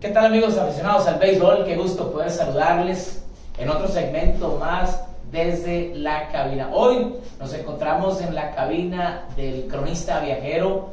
¿Qué tal, amigos aficionados al béisbol? Qué gusto poder saludarles en otro segmento más desde la cabina. Hoy nos encontramos en la cabina del cronista viajero,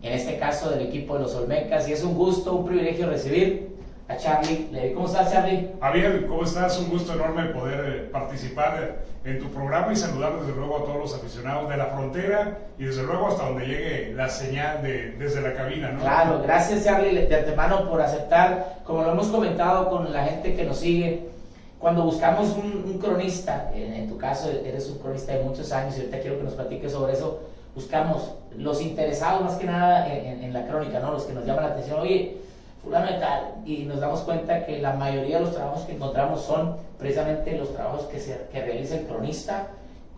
en este caso del equipo de los Olmecas, y es un gusto, un privilegio recibir a Charlie Levy. ¿Cómo estás, Charlie? Javier, ¿cómo estás? Un gusto enorme poder participar en tu programa y saludar desde luego a todos los aficionados de la frontera y desde luego hasta donde llegue la señal desde la cabina, ¿no? Claro, gracias, Charlie, de antemano por aceptar. Como lo hemos comentado con la gente que nos sigue, cuando buscamos un cronista, en tu caso eres un cronista de muchos años y ahorita quiero que nos platiques sobre eso, buscamos los interesados más que nada en la crónica, ¿no? Los que nos llaman la atención, oye, fulano de tal, y nos damos cuenta que la mayoría de los trabajos que encontramos son precisamente los trabajos que realiza el cronista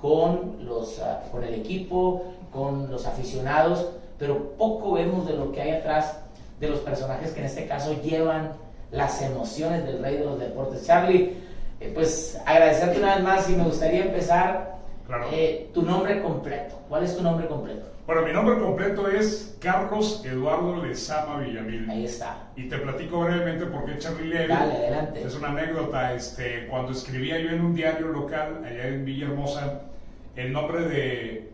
con el equipo, con los aficionados, pero poco vemos de lo que hay atrás de los personajes que en este caso llevan las emociones del rey de los deportes. Charlie, pues agradecerte una vez más y me gustaría empezar. Claro. Tu nombre completo. ¿Cuál es tu nombre completo? Bueno, mi nombre completo es Carlos Eduardo Lezama Villamil. Ahí está. Y te platico brevemente por qué Charlie Levy. Dale, adelante. Es una anécdota. Cuando escribía yo en un diario local allá en Villahermosa, el nombre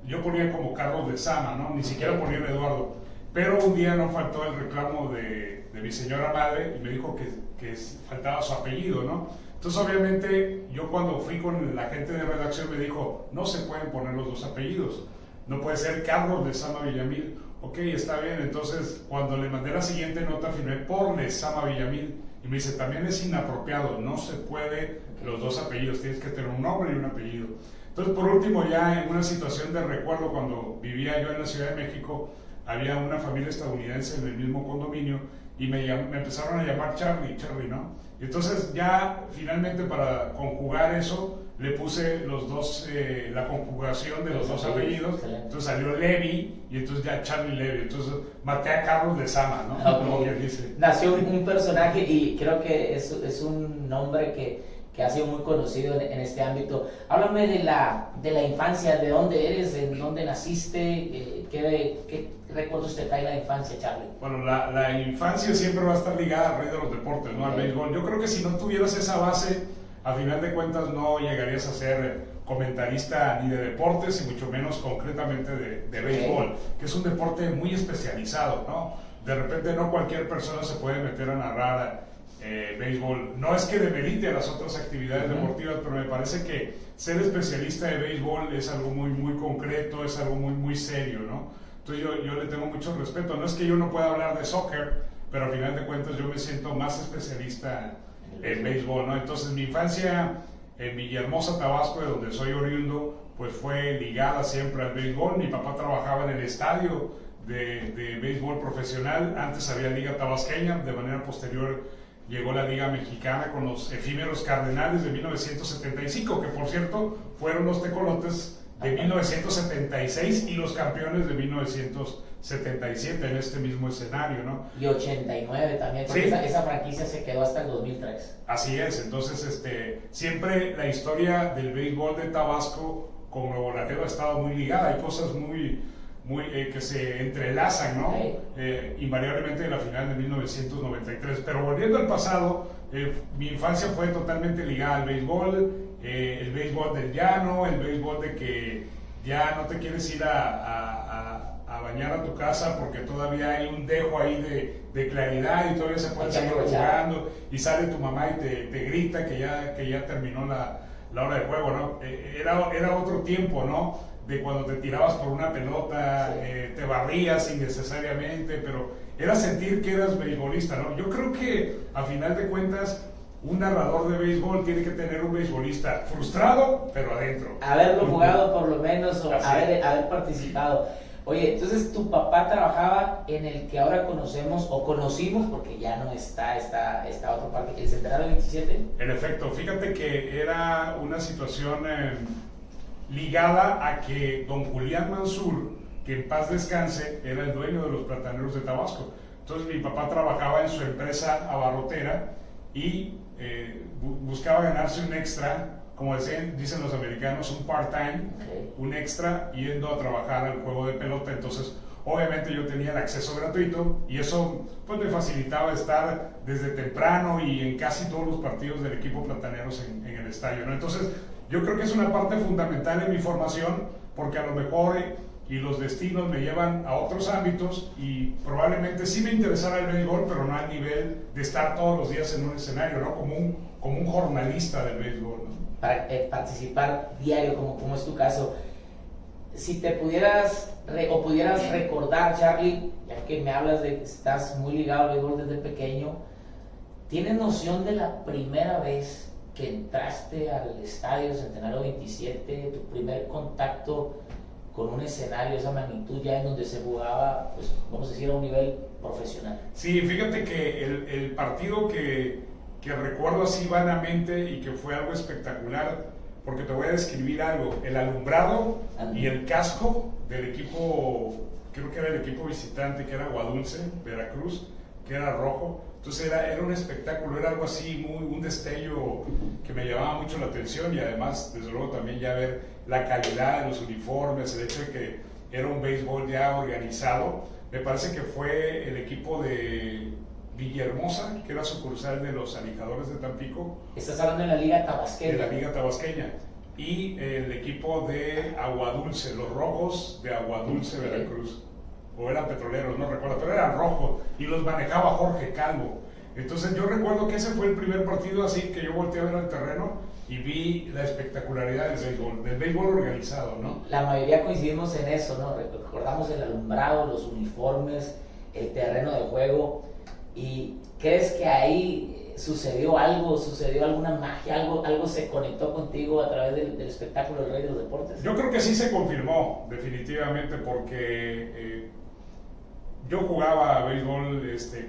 yo ponía como Carlos Lezama, ¿no? Ni siquiera ponía Eduardo. Pero un día no faltó el reclamo de mi señora madre y me dijo que faltaba su apellido, ¿no? Entonces, obviamente, yo cuando fui con la gente de redacción me dijo, no se pueden poner los dos apellidos. No puede ser Carlos Lezama Villamil. Ok, está bien. Entonces, cuando le mandé la siguiente nota, firmé por Lezama Villamil. Y me dice, también es inapropiado, no se puede los dos apellidos, tienes que tener un nombre y un apellido. Entonces, por último, ya en una situación de recuerdo, cuando vivía yo en la Ciudad de México, había una familia estadounidense en el mismo condominio y me empezaron a llamar Charlie, ¿no? Y entonces ya finalmente para conjugar eso le puse los dos, la conjugación de los dos apellidos. Excelente. Entonces salió Levy y entonces ya Charlie Levy. Entonces maté a Carlos Lezama, ¿no? Okay. Como quien dice. Nació un personaje y creo que es un nombre que ha sido muy conocido en este ámbito. Háblame de la infancia, de dónde eres, en dónde naciste, qué recuerdos te trae la infancia, Charlie. Bueno, la infancia siempre va a estar ligada al rey de los deportes, ¿no? Al béisbol. Yo creo que si no tuvieras esa base, a final de cuentas no llegarías a ser comentarista ni de deportes y mucho menos concretamente de béisbol, que es un deporte muy especializado, ¿no? De repente no cualquier persona se puede meter a narrar béisbol. No es que demerite a las otras actividades deportivas, pero me parece que ser especialista de béisbol es algo muy, muy concreto, es algo muy, muy serio, ¿no? Entonces yo le tengo mucho respeto. No es que yo no pueda hablar de soccer, pero al final de cuentas yo me siento más especialista en béisbol, ¿no? Entonces mi infancia en Villahermosa, Tabasco, de donde soy oriundo, pues fue ligada siempre al béisbol. Mi papá trabajaba en el estadio de béisbol profesional. Antes había Liga Tabasqueña, de manera posterior llegó la Liga Mexicana con los efímeros Cardenales de 1975, que por cierto fueron los tecolotes de 1976 y los campeones de 1977 en este mismo escenario, ¿no? Y 89 también, porque sí. esa franquicia se quedó hasta el 2003. Así es. Entonces siempre la historia del béisbol de Tabasco con Nuevo Laredo ha estado muy ligada. Hay cosas muy que se entrelazan, ¿no? Invariablemente en la final de 1993. Pero volviendo al pasado, mi infancia fue totalmente ligada al béisbol, el béisbol del llano, el béisbol de que ya no te quieres ir a bañar a tu casa porque todavía hay un dejo ahí de claridad y todavía se puede seguir jugando y sale tu mamá y te grita que ya terminó la hora de juego, ¿no? Era otro tiempo, ¿no? De cuando te tirabas por una pelota, te barrías innecesariamente, pero era sentir que eras beisbolista, ¿no? Yo creo que a final de cuentas un narrador de béisbol tiene que tener un beisbolista frustrado, pero adentro. Haberlo jugado por lo menos o haber participado. Oye, entonces tu papá trabajaba en el que ahora conocemos o conocimos, porque ya no está otra parte, el Centenario 27. En efecto, fíjate que era una situación ligada a que don Julián Mansur, que en paz descanse, era el dueño de los plataneros de Tabasco. Entonces mi papá trabajaba en su empresa abarrotera y buscaba ganarse un extra, como dicen los americanos, un part-time, un extra, yendo a trabajar al juego de pelota. Entonces obviamente yo tenía el acceso gratuito y eso pues me facilitaba estar desde temprano y en casi todos los partidos del equipo Plataneros en el estadio, ¿no? Entonces yo creo que es una parte fundamental en mi formación, porque a lo mejor y los destinos me llevan a otros ámbitos y probablemente sí me interesara el béisbol, pero no al nivel de estar todos los días en un escenario, ¿no? Como un jornalista del béisbol, ¿no? Para participar diario, como es tu caso. Si te pudieras recordar, Charlie, ya que me hablas de que estás muy ligado al béisbol desde pequeño, ¿tienes noción de la primera vez que entraste al estadio Centenario 27, tu primer contacto con un escenario de esa magnitud, ya en donde se jugaba, pues vamos a decir, a un nivel profesional? Sí, fíjate que el partido que recuerdo así vanamente y que fue algo espectacular, porque te voy a describir algo: el alumbrado y el casco del equipo, creo que era el equipo visitante, que era Aguadulce, Veracruz, que era rojo. Entonces era un espectáculo, era algo así, un destello que me llamaba mucho la atención, y además, desde luego, también ya ver la calidad de los uniformes, el hecho de que era un béisbol ya organizado. Me parece que fue el equipo de Villahermosa, que era sucursal de los Alijadores de Tampico. Estás hablando de la Liga Tabasqueña. De la Liga Tabasqueña. Y el equipo de Aguadulce, los Rojos de Aguadulce, Veracruz. O eran Petroleros, no recuerdo, pero eran rojos y los manejaba Jorge Calvo. Entonces yo recuerdo que ese fue el primer partido así que yo volteé a ver al terreno y vi la espectacularidad del béisbol organizado, ¿no? La mayoría coincidimos en eso, ¿no? Recordamos el alumbrado, los uniformes, el terreno de juego. ¿Y crees que ahí sucedió alguna magia, algo se conectó contigo a través del espectáculo del Rey de los Deportes? Yo creo que sí se confirmó, definitivamente, porque yo jugaba béisbol,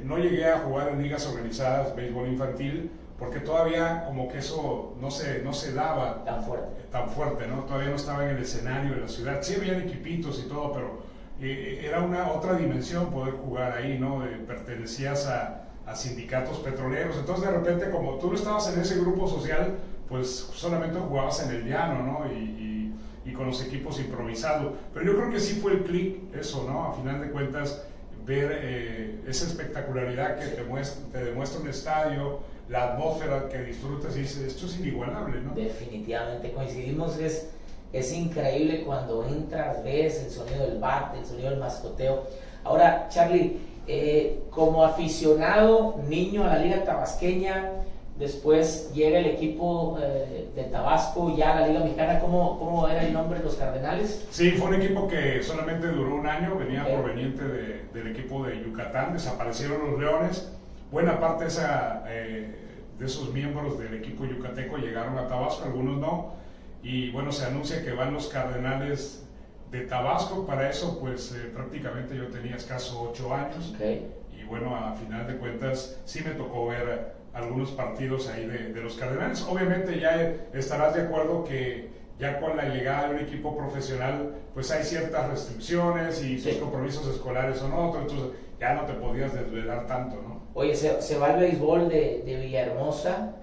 no llegué a jugar en ligas organizadas, béisbol infantil, porque todavía como que eso no se daba tan fuerte, ¿no? Todavía no estaba en el escenario de la ciudad. Sí había equipitos y todo, pero era otra dimensión poder jugar ahí, ¿no? Pertenecías a sindicatos petroleros, entonces de repente, como tú no estabas en ese grupo social, pues solamente jugabas en el llano, ¿no? Y con los equipos improvisados. Pero yo creo que sí fue el clic eso, ¿no? A final de cuentas, ver esa espectacularidad que te demuestra un estadio, la atmósfera que disfrutas, y dices, esto es inigualable, ¿no? Definitivamente coincidimos, es increíble cuando entras, ves el sonido del bat, el sonido del mascoteo. Ahora, Charlie, como aficionado niño a la Liga Tabasqueña, después llega el equipo de Tabasco, ya a la Liga Mexicana. ¿Cómo era el nombre de los Cardenales? Sí, fue un equipo que solamente duró un año, venía proveniente del equipo de Yucatán, desaparecieron los Leones. Buena parte de esos miembros del equipo yucateco llegaron a Tabasco, algunos no, y bueno, se anuncia que van los Cardenales de Tabasco. Para eso pues prácticamente yo tenía escaso 8 años, y bueno, a final de cuentas sí me tocó ver algunos partidos ahí de los Cardenales. Obviamente ya estarás de acuerdo que ya con la llegada de un equipo profesional pues hay ciertas restricciones y sus compromisos escolares son otros, entonces ya no te podías desvelar tanto, ¿no? Oye, se va el béisbol de Villahermosa,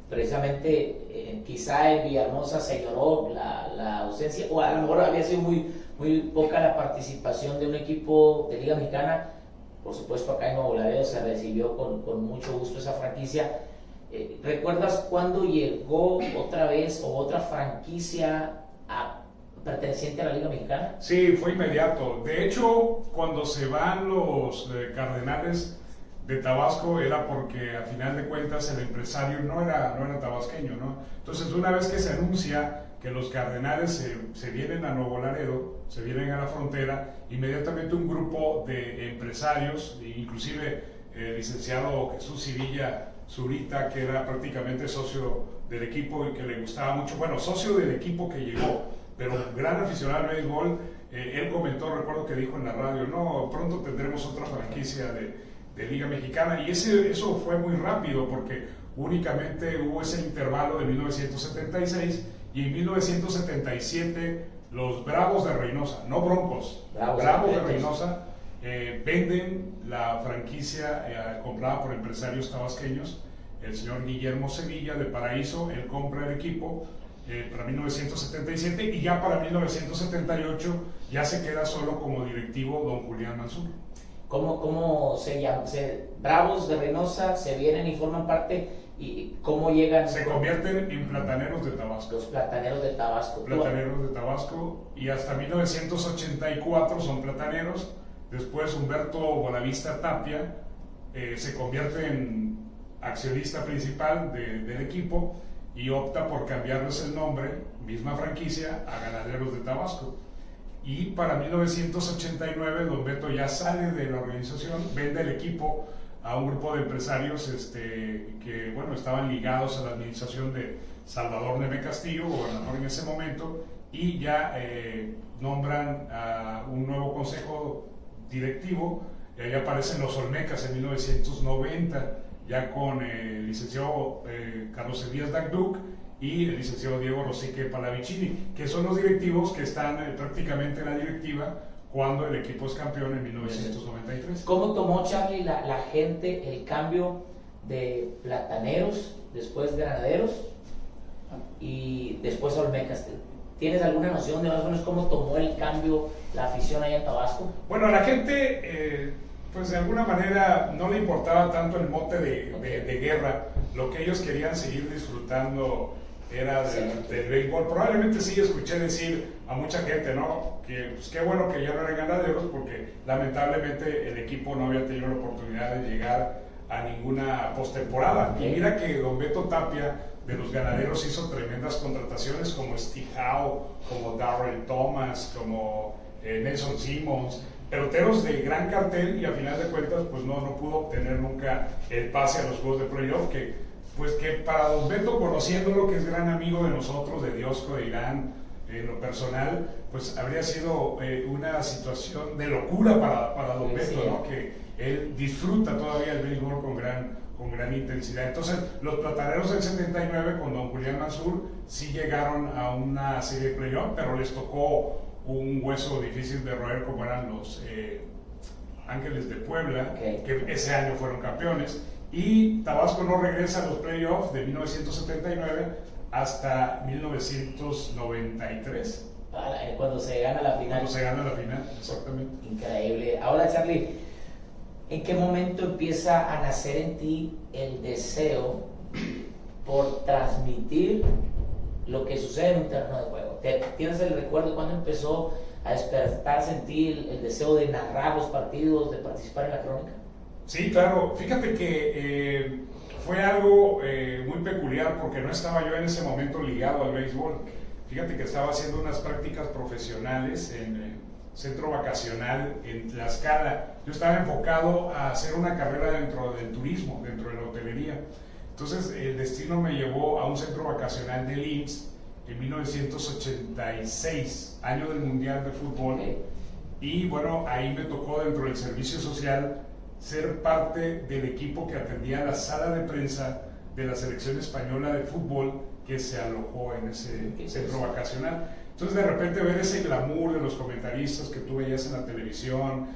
precisamente quizá en Villahermosa se lloró la ausencia, o a lo mejor había sido muy poca la participación de un equipo de Liga Mexicana. Por supuesto, acá en Nuevo Laredo se recibió con mucho gusto esa franquicia. ¿Recuerdas cuándo llegó otra vez o otra franquicia perteneciente a la Liga Mexicana? Sí, fue inmediato. De hecho, cuando se van los Cardenales de Tabasco era porque a final de cuentas el empresario no era tabasqueño, ¿no? Entonces, una vez que se anuncia que los Cardenales se vienen a Nuevo Laredo, se vienen a la frontera, inmediatamente un grupo de empresarios, inclusive el licenciado Jesús Civilla Zurita, que era prácticamente socio del equipo y que le gustaba mucho, bueno, socio del equipo que llegó, pero gran aficionado al béisbol, él comentó, recuerdo que dijo en la radio, no, pronto tendremos otra franquicia de Liga Mexicana, y eso fue muy rápido porque únicamente hubo ese intervalo de 1976, y en 1977 los Bravos de Reynosa, no Broncos, Bravos de Reynosa, venden la franquicia comprada por empresarios tabasqueños. El señor Guillermo Sevilla de Paraíso, él compra el equipo para 1977, y ya para 1978 ya se queda solo como directivo don Julián Mansur. ¿Cómo se llama? Bravos de Reynosa se vienen y forman parte, y ¿cómo llegan? Se convierten en Plataneros de Tabasco. Los Plataneros de Tabasco. Plataneros de Tabasco, y hasta 1984 son Plataneros. Después Humberto Bonavista Tapia se convierte en accionista principal del equipo y opta por cambiarles el nombre, misma franquicia, a Ganaderos de Tabasco. Y para 1989 don Beto ya sale de la organización, vende el equipo a un grupo de empresarios que bueno, estaban ligados a la administración de Salvador Neme Castillo, gobernador en ese momento, y ya nombran a un nuevo consejo directivo, y ahí aparecen los Olmecas en 1990, ya con el licenciado Carlos Elías Dagduc y el licenciado Diego Rosique Palavicini, que son los directivos que están prácticamente en la directiva cuando el equipo es campeón en 1993. ¿Cómo tomó, Charlie, la gente el cambio de Plataneros, después Granaderos y después Olmecas? ¿Tienes alguna noción de más o menos cómo tomó el cambio la afición allá en Tabasco? Bueno, a la gente, pues de alguna manera no le importaba tanto el mote de guerra. Lo que ellos querían seguir disfrutando era del béisbol. Probablemente sí escuché decir a mucha gente, ¿no? Que pues qué bueno que ya no eran Ganaderos, porque lamentablemente el equipo no había tenido la oportunidad de llegar a ninguna postemporada. Y mira que don Beto Tapia de los Ganaderos hizo tremendas contrataciones como Steve Howe, como Darrell Thomas, como Nelson Simmons, peloteros de gran cartel, y a final de cuentas pues no pudo obtener nunca el pase a los juegos de playoff, que para don Beto, conociéndolo, que es gran amigo de nosotros, de Diosco, de Irán, en lo personal, pues habría sido una situación de locura para don Beto, ¿no? Que él disfruta todavía el béisbol con gran intensidad. Entonces, los Plataneros del 79 con don Julián Mansur sí llegaron a una serie de playoff, pero les tocó un hueso difícil de roer, como eran los Ángeles de Puebla, que ese año fueron campeones. Y Tabasco no regresa a los playoffs de 1979 hasta 1993. Cuando se gana la final. Cuando se gana la final, exactamente. Increíble. Ahora, Charlie, ¿en qué momento empieza a nacer en ti el deseo por transmitir lo que sucede en un terreno de juego? ¿Tienes el recuerdo cuando empezó a despertarse en ti el deseo de narrar los partidos, de participar en la crónica? Sí, claro. Fíjate que fue algo muy peculiar, porque no estaba yo en ese momento ligado al béisbol. Fíjate que estaba haciendo unas prácticas profesionales en centro vacacional en Tlaxcala. Yo estaba enfocado a hacer una carrera dentro del turismo, dentro de la hotelería. Entonces el destino me llevó a un centro vacacional del IMSS en 1986, año del Mundial de Fútbol. Y bueno, ahí me tocó, dentro del servicio social, ser parte del equipo que atendía la sala de prensa de la selección española de fútbol que se alojó en ese centro vacacional. Entonces, de repente, ver ese glamour de los comentaristas que tú veías en la televisión,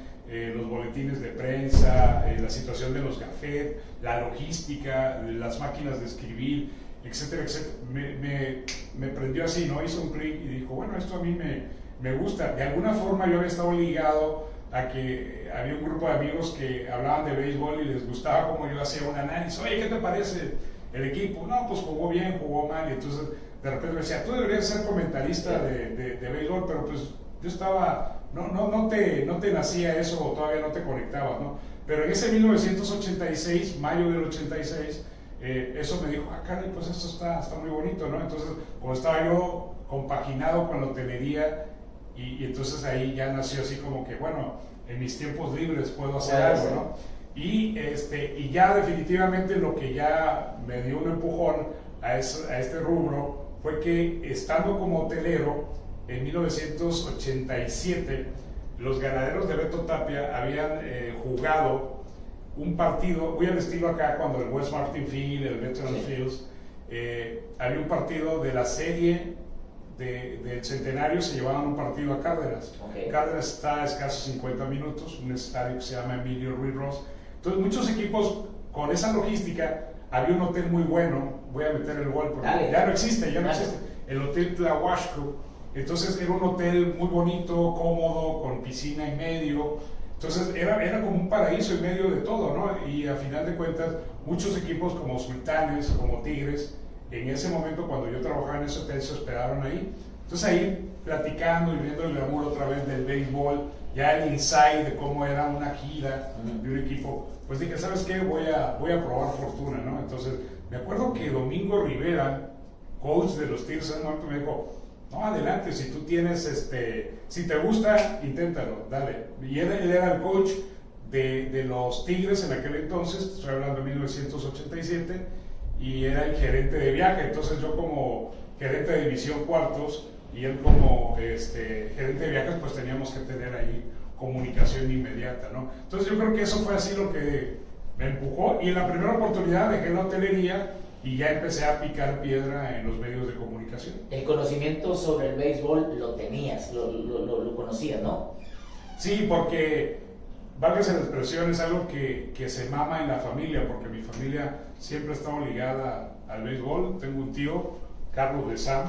los boletines de prensa, la situación de los gafet, la logística, las máquinas de escribir, etcétera, etcétera, me prendió así, ¿no? Hizo un clic y dijo, bueno, esto a mí me gusta. De alguna forma yo había estado ligado a que había un grupo de amigos que hablaban de béisbol y les gustaba cómo yo hacía un análisis. Oye, ¿qué te parece el equipo? No, pues jugó bien, jugó mal. Y entonces de repente me decía, tú deberías ser comentarista de béisbol, pero pues yo estaba, no te nacía eso, o todavía no te conectabas, ¿no? Pero en ese 1986, mayo del 86, eso me dijo, caray, pues esto está muy bonito, ¿no? Entonces, como estaba yo compaginado con la hotelería, y entonces ahí ya nació así como que, bueno, en mis tiempos libres puedo hacer algo, ¿no? Y ya definitivamente lo que ya me dio un empujón a este rubro fue que, estando como hotelero en 1987, los Ganaderos de Beto Tapia habían jugado un partido, muy al estilo acá cuando el West Martin Field, el Veterans Fields, había un partido de la serie del centenario, se llevaban un partido a Cárdenas. Cárdenas está a escasos 50 minutos, un estadio que se llama Emilio Ruiz Ross. Entonces muchos equipos con esa logística, había un hotel muy bueno, voy a meter el gol porque ya no existe, el Hotel Tlahuasco, Entonces era un hotel muy bonito, cómodo, con piscina en medio. Entonces era como un paraíso en medio de todo, ¿no? Y a final de cuentas, muchos equipos como Sultanes, como Tigres, en ese momento cuando yo trabajaba en ese hotel se hospedaron ahí. Entonces ahí platicando y viendo el glamour otra vez del béisbol, ya el insight de cómo era una gira de un equipo, pues dije, ¿sabes qué? Voy a probar fortuna, ¿no? Entonces me acuerdo que Domingo Rivera, coach de los Tigres, en un momento me dijo, no, adelante, si tú tienes, si te gusta, inténtalo, dale. Y él era el coach de los Tigres en aquel entonces, estoy hablando de 1987, y era el gerente de viaje. Entonces yo como gerente de división cuartos y él como gerente de viajes, pues teníamos que tener ahí comunicación inmediata, ¿no? Entonces yo creo que eso fue así lo que me empujó, y en la primera oportunidad dejé la hotelería y ya empecé a picar piedra en los medios de comunicación. El conocimiento sobre el béisbol lo tenías, lo conocías, ¿no? Sí, porque, válgase la expresión, es algo que se mama en la familia, porque mi familia siempre ha estado ligada al béisbol. Tengo un tío, Carlos de Sam,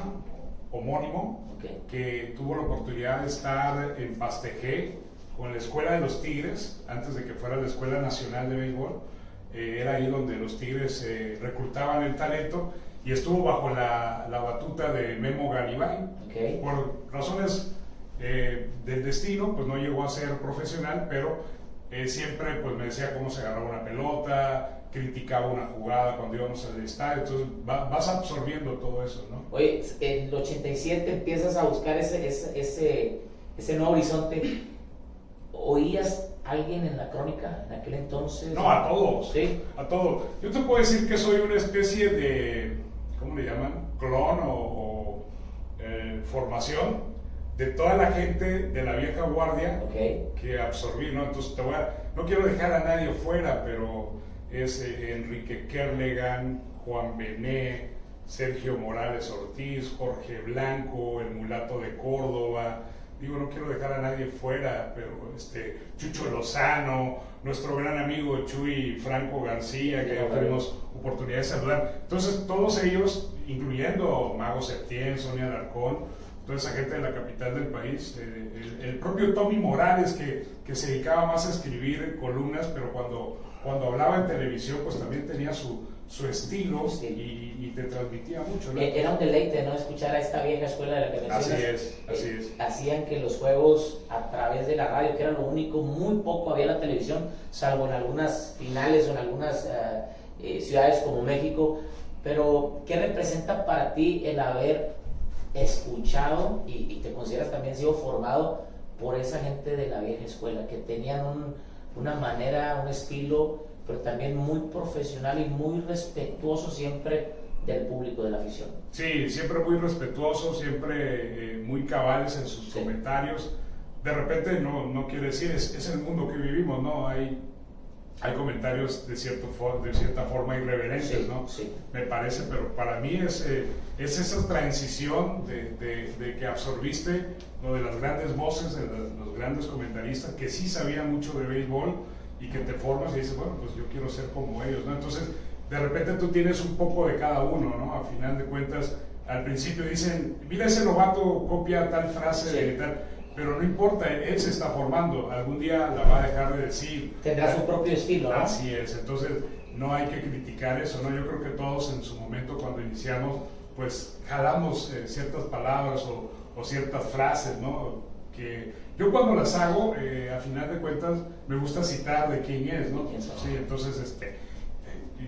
homónimo, que tuvo la oportunidad de estar en Pastejé con la Escuela de los Tigres, antes de que fuera la Escuela Nacional de Béisbol. Era ahí donde los Tigres reclutaban el talento, y estuvo bajo la batuta de Memo Garibay. Por razones del destino, pues no llegó a ser profesional, pero siempre pues me decía cómo se agarraba una pelota, criticaba una jugada cuando íbamos al estadio. Entonces vas absorbiendo todo eso, ¿no? Oye, en el 87 empiezas a buscar ese nuevo horizonte. ¿Oías alguien en la crónica en aquel entonces? No, a todos. ¿Sí? A todos. Yo te puedo decir que soy una especie de, ¿cómo le llaman? Clon o formación de toda la gente de la vieja guardia que absorbí, ¿no? Entonces no quiero dejar a nadie fuera, pero es Enrique Kerlegan, Juan Bené, Sergio Morales Ortiz, Jorge Blanco, el mulato de Córdoba. Digo, no quiero dejar a nadie fuera, pero Chucho Lozano, nuestro gran amigo Chuy Franco García, que ya tuvimos oportunidad de saludar. Entonces, todos ellos, incluyendo Mago Septién, Sonia Alarcón, toda esa gente de la capital del país, el propio Tommy Morales, que se dedicaba más a escribir columnas, pero cuando hablaba en televisión, pues también tenía su estilo y te transmitía mucho, ¿no? Era un deleite, ¿no? Escuchar a esta vieja escuela de la que mencionas. Así es. Hacían que los juegos a través de la radio, que era lo único, muy poco había la televisión, salvo en algunas finales o en algunas ciudades como México. Pero, ¿qué representa para ti el haber escuchado y te consideras también sido formado por esa gente de la vieja escuela, que tenían una manera, un estilo, pero también muy profesional y muy respetuoso siempre del público, de la afición? Sí, siempre muy respetuoso, siempre muy cabales en sus comentarios. De repente no quiere decir, es el mundo que vivimos, ¿no? Hay comentarios de cierta forma irreverentes, ¿no? Sí. Me parece, pero para mí es esa transición de que absorbiste lo de las grandes voces, de los grandes comentaristas que sí sabían mucho de béisbol, y que te formas y dices, bueno, pues yo quiero ser como ellos, ¿no? Entonces, de repente tú tienes un poco de cada uno, ¿no? A final de cuentas, al principio dicen, mira, ese novato copia tal frase de tal, pero no importa, él se está formando, algún día la va a dejar de decir. Tendrá su propio estilo, ¿no? Así es, entonces no hay que criticar eso, ¿no? Yo creo que todos en su momento cuando iniciamos, pues jalamos ciertas palabras o ciertas frases, ¿no? Que yo cuando las hago, a final de cuentas, me gusta citar de quién es, ¿no? Sí, entonces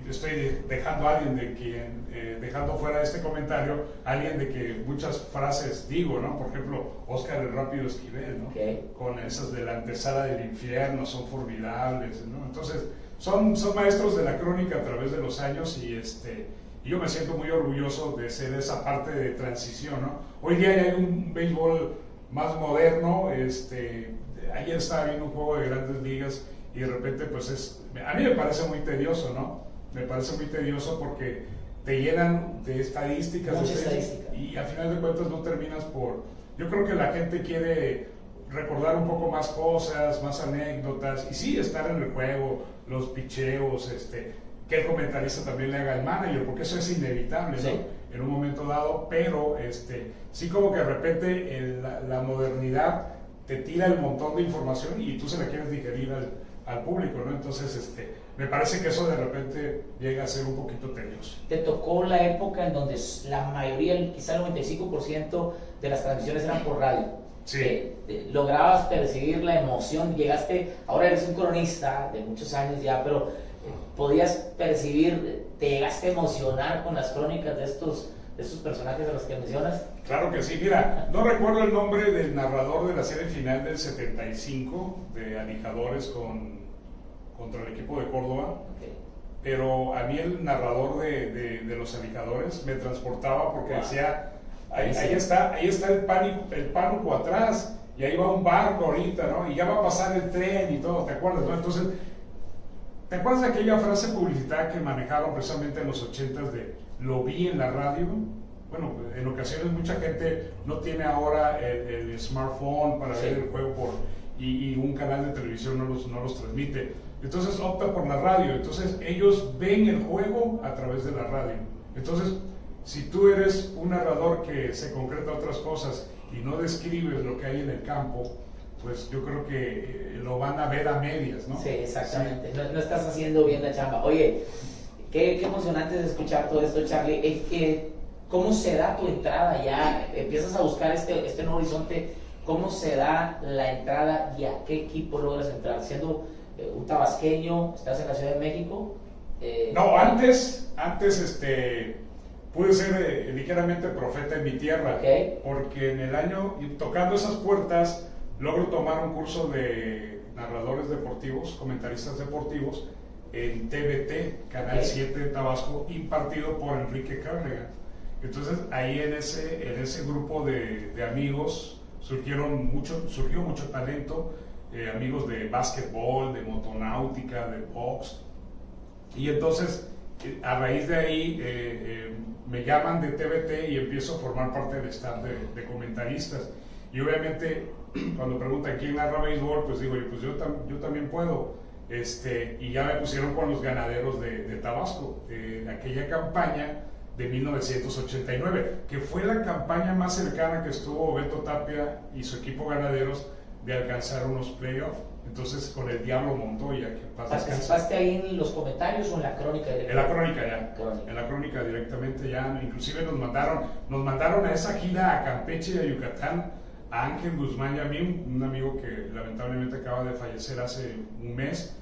estoy dejando a alguien dejando fuera de este comentario, alguien de que muchas frases digo, ¿no? Por ejemplo, Óscar el Rápido Esquivel, ¿no? Con esas de la antesala del infierno, son formidables, ¿no? Entonces, son maestros de la crónica a través de los años, y yo me siento muy orgulloso de ser esa parte de transición, ¿no? Hoy día hay un béisbol más moderno. Ayer estaba viendo un juego de Grandes Ligas y de repente pues a mí me parece muy tedioso, ¿no? Me parece muy tedioso porque te llenan de estadísticas, y al final de cuentas no terminas yo creo que la gente quiere recordar un poco más cosas, más anécdotas, y sí, estar en el juego, los picheos, que el comentarista también le haga al manager, porque eso es inevitable, ¿no? Sí. En un momento dado, pero sí como que de repente la modernidad te tira el montón de información y tú se la quieres digerir al público, ¿no? Entonces, me parece que eso de repente llega a ser un poquito tedioso. Te tocó la época en donde la mayoría, quizá el 95% de las transmisiones eran por radio. Sí. Lograbas percibir la emoción, llegaste, ahora eres un cronista de muchos años ya, pero podías percibir, te llegaste a emocionar con las crónicas de estos personajes a los que mencionas. Claro que sí, mira, no recuerdo el nombre del narrador de la serie final del 75 de Alijadores contra el equipo de Córdoba, Okay. pero a mí el narrador de los Alijadores me transportaba porque decía, ahí está el pánuco atrás, y ahí va un barco ahorita, ¿no? Y ya va a pasar el tren y todo, ¿te acuerdas, no? Entonces, ¿te acuerdas de aquella frase publicitaria que manejaron precisamente en los 80s de lo vi en la radio? Bueno, en ocasiones mucha gente no tiene ahora el smartphone para ver el juego y un canal de televisión no los transmite. Entonces opta por la radio. Entonces ellos ven el juego a través de la radio. Entonces, si tú eres un narrador que se concreta otras cosas y no describes lo que hay en el campo, pues yo creo que lo van a ver a medias, ¿no? Sí, exactamente. Sí. No estás haciendo bien la chamba. Oye, qué emocionante es escuchar todo esto, Charlie. ¿Cómo se da tu entrada ya? Empiezas a buscar este nuevo horizonte. ¿Cómo se da la entrada y a qué equipo logras entrar? Siendo un tabasqueño, estás en la Ciudad de México. No, antes pude ser ligeramente profeta en mi tierra, okay. Porque en el año, tocando esas puertas, logro tomar un curso de narradores deportivos, comentaristas deportivos, en TVT, Canal 7 de Tabasco, impartido por Enrique Cárdenas. Entonces, ahí en ese grupo de amigos surgió mucho talento, amigos de básquetbol, de motonáutica, de box. Y entonces, a raíz de ahí, me llaman de TVT y empiezo a formar parte del staff de comentaristas. Y obviamente, cuando preguntan quién narra béisbol, pues digo, pues yo también puedo. Y ya me pusieron con los Ganaderos de Tabasco, aquella campaña de 1989, que fue la campaña más cercana que estuvo Beto Tapia y su equipo Ganaderos de alcanzar unos playoffs. Entonces, con el Diablo Montoya, que ¿participaste ahí en los comentarios o en la crónica directamente? En la crónica ya, en la crónica directamente ya, inclusive nos mandaron a esa gira a Campeche y a Yucatán, a Ángel Guzmán y a mí, un amigo que lamentablemente acaba de fallecer hace un mes,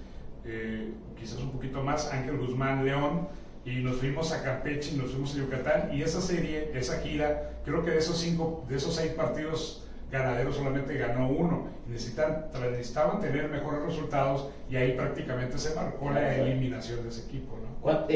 quizás un poquito más, Ángel Guzmán León, y nos fuimos a Campeche y nos fuimos a Yucatán, y esa gira, creo que de esos 6 partidos Ganaderos solamente ganó uno, y necesitaban tener mejores resultados, y ahí prácticamente se marcó la eliminación de ese equipo, ¿no?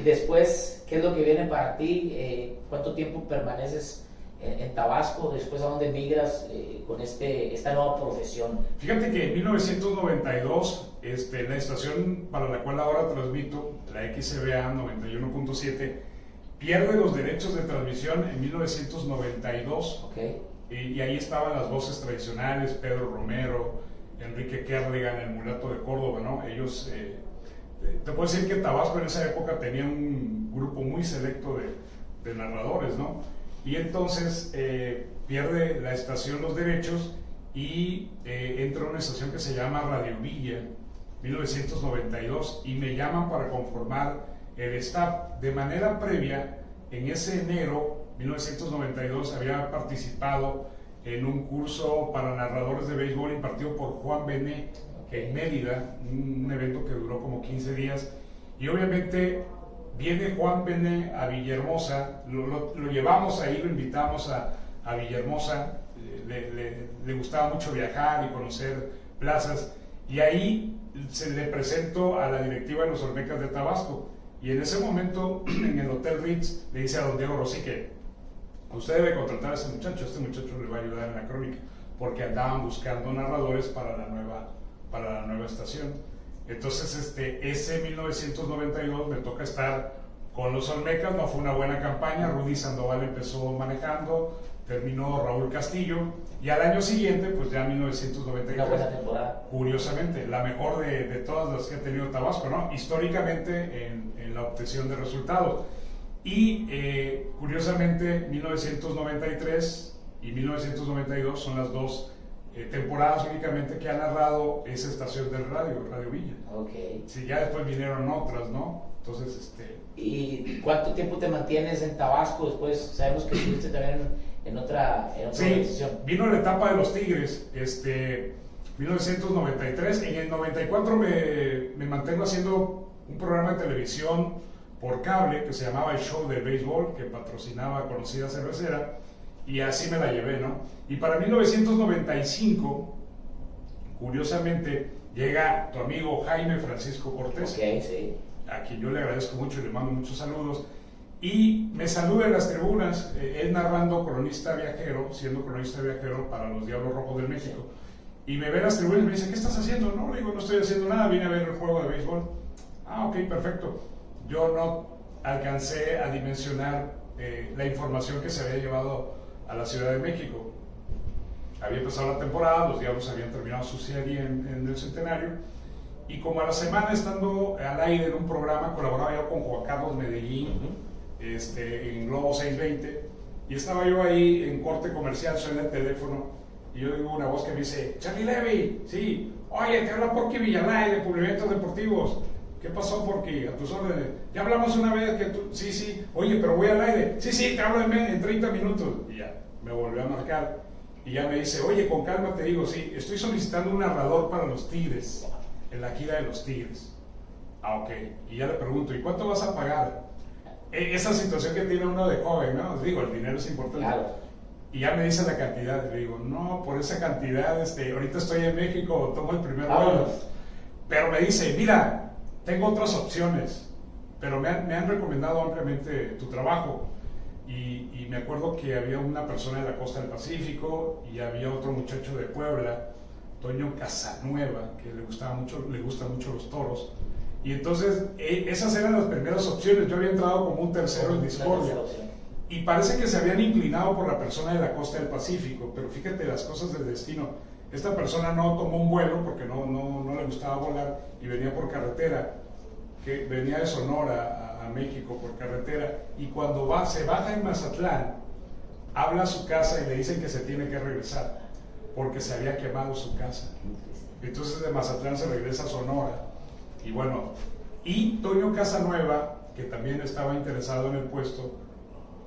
Después, ¿qué es lo que viene para ti? ¿Cuánto tiempo permaneces en Tabasco? Después, ¿a dónde migras con esta nueva profesión? Fíjate que en 1992, la estación para la cual ahora transmito, la XBA 91.7, pierde los derechos de transmisión en 1992. Okay. Y ahí estaban las voces tradicionales, Pedro Romero, Enrique Kerrigan, el mulato de Córdoba, ¿no? Ellos, te puedo decir que Tabasco en esa época tenía un grupo muy selecto de narradores, ¿no? Y entonces pierde la estación los derechos y entra una estación que se llama Radio Villa, 1992, y me llaman para conformar el staff. De manera previa, en ese enero 1992 había participado en un curso para narradores de béisbol impartido por Juan Bené en Mérida, un evento que duró como 15 días, y obviamente viene Juan Bené a Villahermosa, lo llevamos ahí, lo invitamos a Villahermosa, le gustaba mucho viajar y conocer plazas, y ahí se le presentó a la directiva de los Olmecas de Tabasco, y en ese momento en el Hotel Ritz le dice a don Diego Rosique: usted debe contratar a este muchacho le va a ayudar en la crónica, porque andaban buscando narradores para la nueva estación. Entonces, ese 1992 me toca estar Con los Olmecas no fue una buena campaña, Rudy Sandoval empezó manejando, terminó Raúl Castillo, y al año siguiente, pues ya en 1993, una buena temporada. Curiosamente, la mejor de todas las que ha tenido Tabasco, ¿no? Históricamente en la obtención de resultados. Y curiosamente, 1993 y 1992 son las dos temporadas únicamente que ha narrado esa estación del radio, Radio Villa. Okay. Sí, ya después vinieron otras, ¿no? Entonces, ¿Y cuánto tiempo te mantienes en Tabasco? Después sabemos que estuviste también en otra organización. Vino la etapa de los Tigres, 1993. En el 94 me mantengo haciendo un programa de televisión por cable que se llamaba El Show de Béisbol, que patrocinaba Conocida Cervecera, y así me la llevé, ¿no? Y para 1995, curiosamente, llega tu amigo Jaime Francisco Cortés, sí. a quien yo le agradezco mucho y le mando muchos saludos, y me saluda en las tribunas, él narrando cronista viajero, siendo cronista viajero para los Diablos Rojos del México, y me ve en las tribunas y me dice, ¿qué estás haciendo? No, le digo, no estoy haciendo nada, vine a ver el juego de béisbol. Ah, ok, perfecto. Yo no alcancé a dimensionar la información que se había llevado a la Ciudad de México. Había empezado la temporada, los Diablos habían terminado su serie en el Centenario, y como a la semana, estando al aire en un programa, colaboraba yo con Juan Carlos Medellín, en Globo 620, y estaba yo ahí en corte comercial, suena el teléfono, y yo digo una voz que me dice, Charlie Levy, sí, oye, te habla Porky Villalay de Cumplimientos Deportivos. ¿Qué pasó, Porky? A tus órdenes. Ya hablamos una vez que tú, sí, oye, pero voy al aire. Sí, te hablo en 30 minutos. Y ya, me volvió a marcar, y ya me dice, oye, con calma te digo, sí, estoy solicitando un narrador para los Tigres, en la gira de los Tigres. Ah, ok. Y ya le pregunto, ¿y cuánto vas a pagar? Esa situación que tiene uno de joven, ¿no? Digo, el dinero es importante. Claro. Y ya me dice la cantidad. Le digo, no, por esa cantidad, ahorita estoy en México, tomo el primer vuelo. Pero me dice, mira, tengo otras opciones, pero me han recomendado ampliamente tu trabajo. Y me acuerdo que había una persona de la costa del Pacífico y había otro muchacho de Puebla, Toño Casanueva, que le gustan mucho los toros. Y entonces esas eran las primeras opciones. Yo había entrado como un tercero en discordia. Y parece que se habían inclinado por la persona de la costa del Pacífico, pero fíjate las cosas del destino. Esta persona no tomó un vuelo porque no le gustaba volar y venía por carretera, que venía de Sonora a México por carretera, y cuando se baja en Mazatlán, habla a su casa y le dicen que se tiene que regresar porque se había quemado su casa. Entonces de Mazatlán se regresa a Sonora. Y bueno, y Toño Casanueva, que también estaba interesado en el puesto,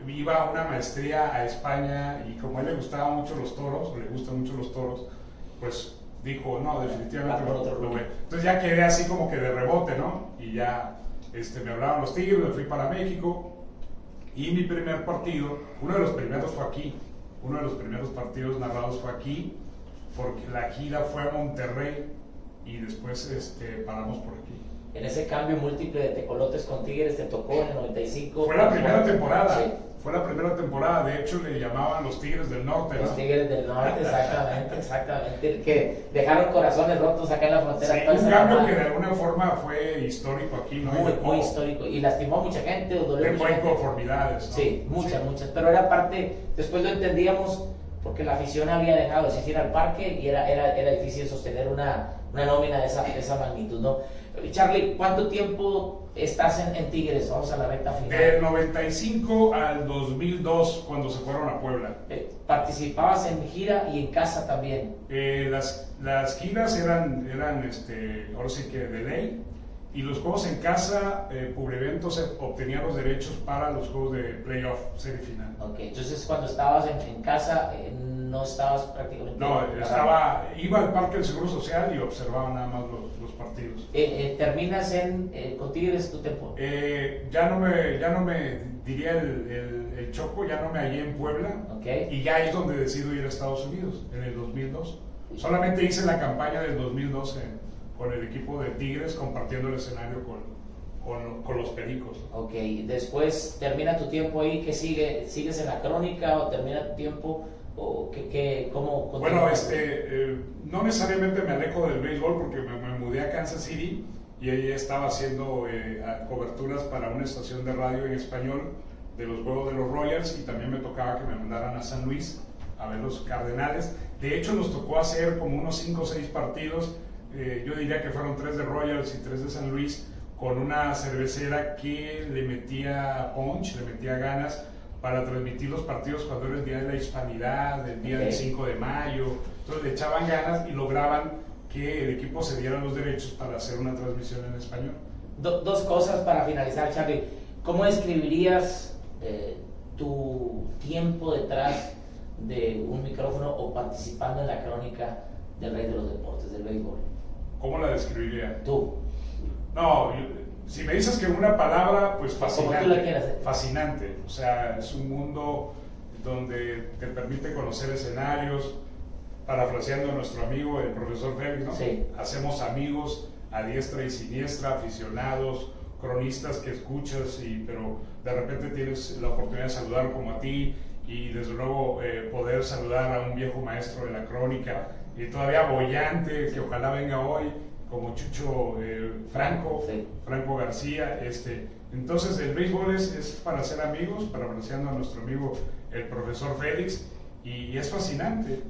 iba a una maestría a España, y como a él le gustaban mucho los toros, le gustan mucho los toros, pues dijo, no, definitivamente lo voy. Entonces ya quedé así como que de rebote, ¿no? Y ya me hablaban los Tigres, me fui para México, y mi primer partido, uno de los primeros fue aquí, uno de los primeros partidos narrados fue aquí, porque la gira fue a Monterrey, y después paramos por aquí. En ese cambio múltiple de tecolotes con Tigres te tocó en el 95. Fue la primera temporada. Sí. Fue la primera temporada, de hecho le llamaban los Tigres del Norte, ¿no? Los Tigres del Norte, exactamente, que dejaron corazones rotos acá en la frontera. Sí, un cambio que de alguna forma fue histórico aquí, ¿no? Muy histórico, y lastimó a mucha gente, o dolió de mucha gente. inconformidades, ¿no? Sí, muchas, pero era parte, después lo entendíamos, porque la afición había dejado de asistir al parque y era difícil sostener una nómina de esa magnitud, ¿no? Charlie, ¿cuánto tiempo estás en Tigres? Vamos a la recta final. Del 95 al 2002, cuando se fueron a Puebla. ¿Participabas en gira y en casa también? Las giras eran ahora sí que de ley, y los juegos en casa, Publiventos obtenía los derechos para los juegos de playoff, serie final. Ok, entonces cuando estabas en casa, no estabas prácticamente... No, iba al Parque del Seguro Social y observaba nada más los partidos. ¿Terminas con Tigres tu tiempo? Ya no me diría el Choco, ya no me hallé en Puebla, okay. Y ya es donde decido ir a Estados Unidos, en el 2002. Solamente hice la campaña del 2012 con el equipo de Tigres, compartiendo el escenario con los Pericos. Ok, después termina tu tiempo ahí, ¿qué sigue? ¿Sigues en la crónica o termina tu tiempo? ¿O cómo bueno, no necesariamente me alejo del béisbol porque me mudé a Kansas City, y ella estaba haciendo coberturas para una estación de radio en español de los juegos de los Royals, y también me tocaba que me mandaran a San Luis a ver los Cardenales. De hecho, nos tocó hacer como unos 5 o 6 partidos, yo diría que fueron 3 de Royals y 3 de San Luis, con una cervecera que le metía punch, le metía ganas para transmitir los partidos cuando era el Día de la Hispanidad, el día del 5 de mayo. Entonces le echaban ganas y lograban que el equipo se diera los derechos para hacer una transmisión en español. Dos cosas para finalizar, Charlie. ¿Cómo describirías tu tiempo detrás de un micrófono o participando en la crónica del rey de los deportes, del béisbol? ¿Cómo la describiría? Tú. No, si me dices que una palabra, pues fascinante. Como tú la quieras. Fascinante. O sea, es un mundo donde te permite conocer escenarios. Parafraseando a nuestro amigo, el profesor Félix, ¿no? Sí. Hacemos amigos a diestra y siniestra, aficionados, cronistas que escuchas, pero de repente tienes la oportunidad de saludar como a ti, y desde luego poder saludar a un viejo maestro de la crónica, y todavía boyante, que ojalá venga hoy, como Chucho Franco, sí. Franco García. Entonces el béisbol es para ser amigos, parafraseando a nuestro amigo el profesor Félix, y es fascinante,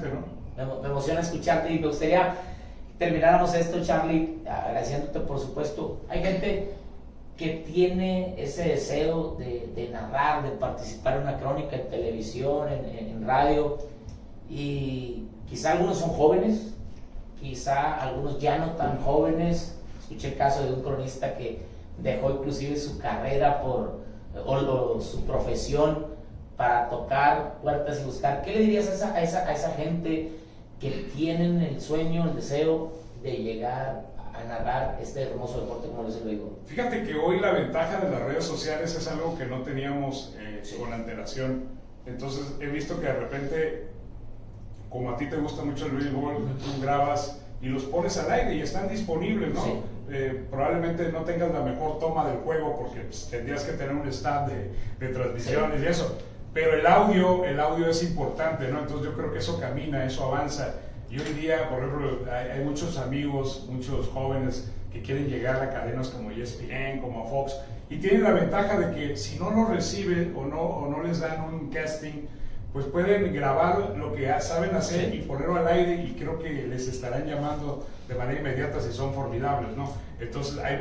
¿no? Me emociona escucharte, y me gustaría que termináramos esto, Charlie, agradeciéndote, por supuesto. Hay gente que tiene ese deseo de narrar, de participar en una crónica en televisión, en radio, y quizá algunos son jóvenes, quizá algunos ya no tan jóvenes. Escuché el caso de un cronista que dejó inclusive su carrera o su profesión para tocar puertas y buscar. ¿Qué le dirías a esa gente que tienen el sueño, el deseo de llegar a narrar este hermoso deporte como lo es el béisbol? Fíjate que hoy la ventaja de las redes sociales es algo que no teníamos con antelación. Entonces he visto que de repente, como a ti te gusta mucho el béisbol, tú grabas y los pones al aire y están disponibles, ¿no? Sí. Probablemente no tengas la mejor toma del juego porque pues, tendrías que tener un stand de transmisiones, sí, y eso. Pero el audio es importante, ¿no? Entonces yo creo que eso camina, eso avanza. Y hoy día, por ejemplo, hay muchos amigos, muchos jóvenes que quieren llegar a cadenas como ESPN, como a Fox, y tienen la ventaja de que si no lo reciben o no les dan un casting, pues pueden grabar lo que saben hacer y ponerlo al aire, y creo que les estarán llamando de manera inmediata si son formidables, ¿no? Entonces hay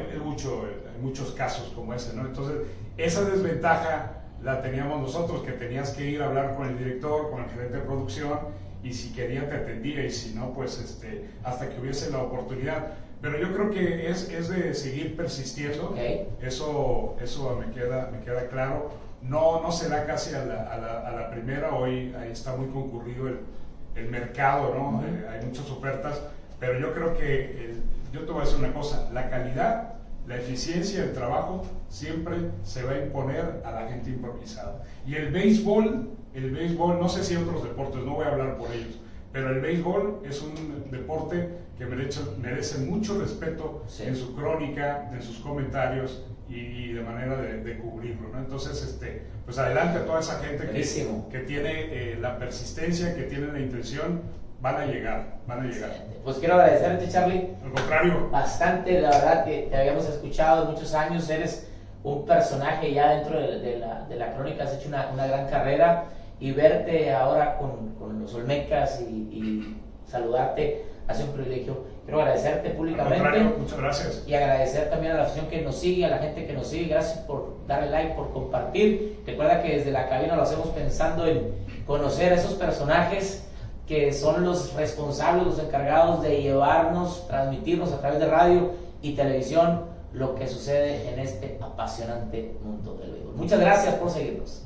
muchos casos como ese, ¿no? Entonces esa desventaja la teníamos nosotros, que tenías que ir a hablar con el director, con el gerente de producción, y si quería te atendía, y si no, pues hasta que hubiese la oportunidad. Pero yo creo que es de seguir persistiendo. Okay. Eso me queda claro. No será casi a la primera. Hoy ahí está muy concurrido el mercado, ¿no? Hay muchas ofertas, pero yo creo que yo te voy a decir una cosa: la calidad, la eficiencia del trabajo siempre se va a imponer a la gente improvisada. Y el béisbol, no sé si otros deportes, no voy a hablar por ellos, pero el béisbol es un deporte que merece mucho respeto, sí, en su crónica, en sus comentarios y de manera de cubrirlo, ¿no? Entonces, pues adelante a toda esa gente que tiene la persistencia, que tiene la intención. Van a llegar. Excelente. Pues quiero agradecerte, Charlie. Al contrario. Bastante, la verdad, que te habíamos escuchado de muchos años. Eres un personaje ya dentro de la crónica. Has hecho una gran carrera, y verte ahora con los Olmecas y saludarte ha sido un privilegio. Quiero agradecerte públicamente. Al contrario, muchas gracias. Y agradecer también a la afición que nos sigue, a la gente que nos sigue. Gracias por darle like, por compartir. Recuerda que desde la cabina lo hacemos pensando en conocer a esos personajes que son los responsables, los encargados de transmitirnos a través de radio y televisión lo que sucede en este apasionante mundo del béisbol. Muchas gracias por seguirnos.